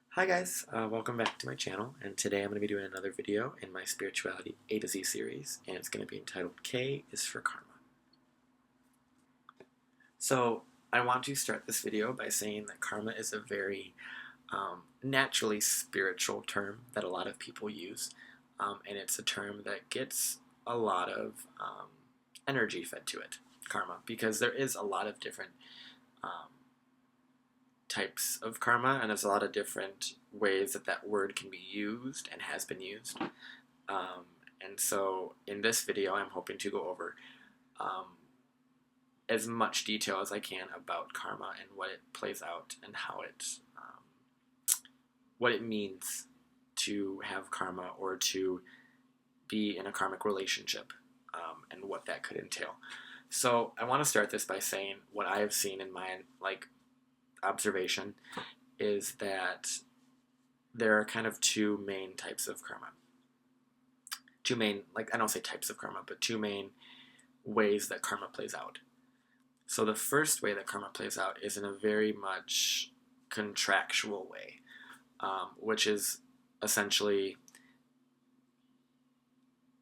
Hi guys, welcome back to my channel, and today I'm going to be doing another video in my Spirituality A to Z series, and it's going to be entitled K is for Karma. So I want to start this video by saying that karma is a very naturally spiritual term that a lot of people use, and it's a term that gets a lot of energy fed to it, karma, because there is a lot of different um, types of karma, and there's a lot of different ways that that word can be used and has been used. And so in this video, I'm hoping to go over as much detail as I can about karma and what it plays out and how what it means to have karma or to be in a karmic relationship, and what that could entail. So I want to start this by saying what I have seen in my observation is that there are kind of two main types of karma. Two main, I don't say types of karma, but two main ways that karma plays out. So the first way that karma plays out is in a very much contractual way, which is essentially,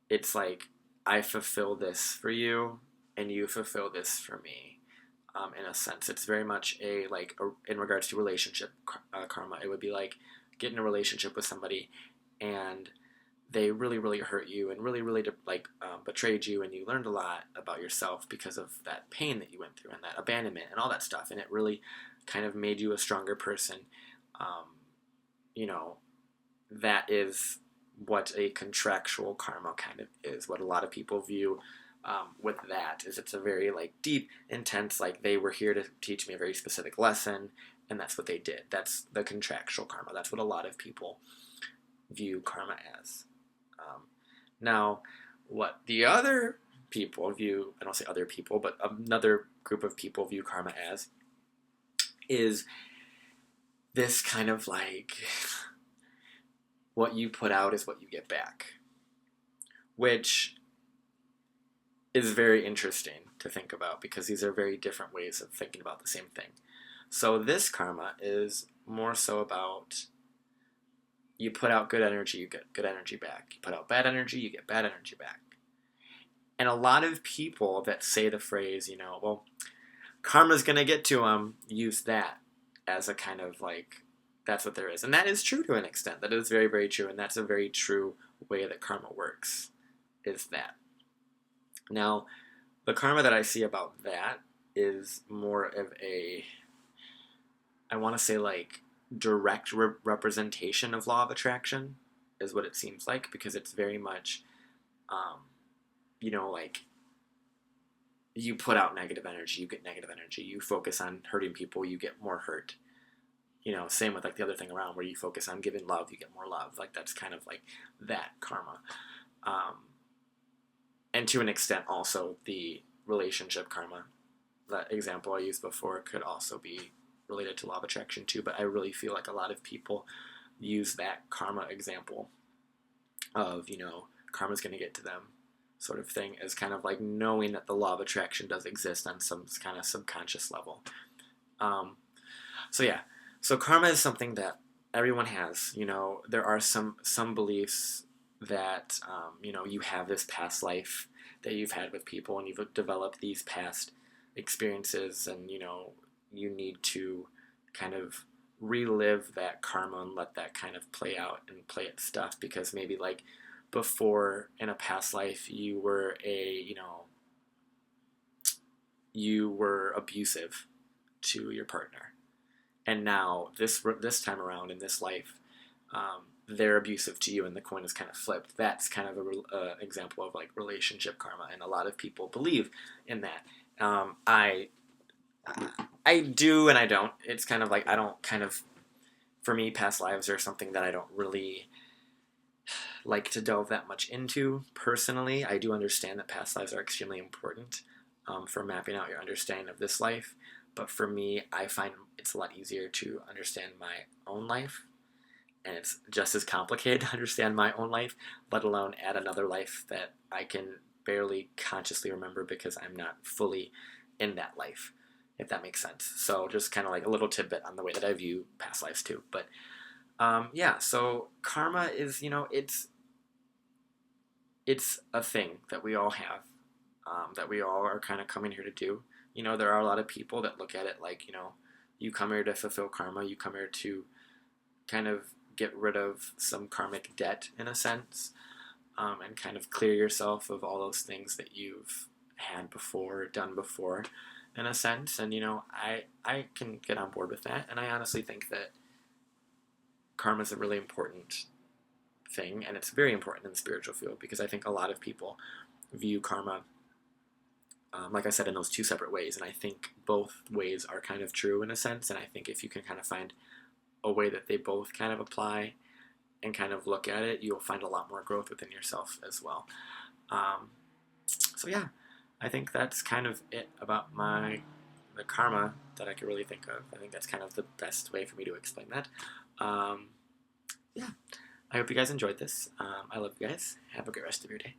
it's like, I fulfill this for you and you fulfill this for me. In a sense, it's very much in regards to relationship karma. It would be like get in a relationship with somebody and they really, really hurt you and really, really betrayed you, and you learned a lot about yourself because of that pain that you went through and that abandonment and all that stuff, and it really kind of made you a stronger person. That is what a contractual karma kind of is. What a lot of people view with that is it's a very deep, intense, they were here to teach me a very specific lesson, and that's what they did. That's the contractual karma. That's what a lot of people view karma as. Now, what the other people view, I don't say other people, but another group of people view karma as is this kind of what you put out is what you get back, which is very interesting to think about because these are very different ways of thinking about the same thing. So this karma is more so about you put out good energy, you get good energy back. You put out bad energy, you get bad energy back. And a lot of people that say the phrase, well, karma's going to get to them, use that as a kind of that's what there is. And that is true to an extent. That is very, very true. And that's a very true way that karma works, is that. Now, the karma that I see about that is more of I want to say direct representation of law of attraction is what it seems like, because it's very much, you put out negative energy, you get negative energy. You focus on hurting people, you get more hurt. Same with the other thing around where you focus on giving love, you get more love. That's kind of that karma. And to an extent also the relationship karma, that example I used before, could also be related to law of attraction too, but I really feel like a lot of people use that karma example of, karma's going to get to them sort of thing as kind of knowing that the law of attraction does exist on some kind of subconscious level. So karma is something that everyone has. There are some beliefs that, you have this past life that you've had with people, and you've developed these past experiences, and, you need to kind of relive that karma and let that kind of play out and play its stuff, because maybe before in a past life you were you were abusive to your partner, and now this time around in this life, they're abusive to you, and the coin is kind of flipped. That's kind of a example of relationship karma, and a lot of people believe in that. I do and I don't. It's kind of I don't kind of, for me, past lives are something that I don't really like to delve that much into personally. I do understand that past lives are extremely important for mapping out your understanding of this life, but for me, I find it's a lot easier to understand my own life, and it's just as complicated to understand my own life, let alone add another life that I can barely consciously remember because I'm not fully in that life. if that makes sense. So just kind of like a little tidbit on the way that I view past lives too. But yeah, so karma is, it's a thing that we all have, that we all are kind of coming here to do. There are a lot of people that look at it like, you come here to fulfill karma, you come here to kind of get rid of some karmic debt in a sense, and kind of clear yourself of all those things that you've had before, done before, in a sense. And I can get on board with that, and I honestly think that karma is a really important thing, and it's very important in the spiritual field, because I think a lot of people view karma, like I said, in those two separate ways, and I think both ways are kind of true in a sense. And I think if you can kind of find a way that they both kind of apply and kind of look at it, you'll find a lot more growth within yourself as well. So yeah, I think that's kind of it about the karma that I could really think of. I think that's kind of the best way for me to explain that. Yeah, I hope you guys enjoyed this. I love you guys. Have a great rest of your day.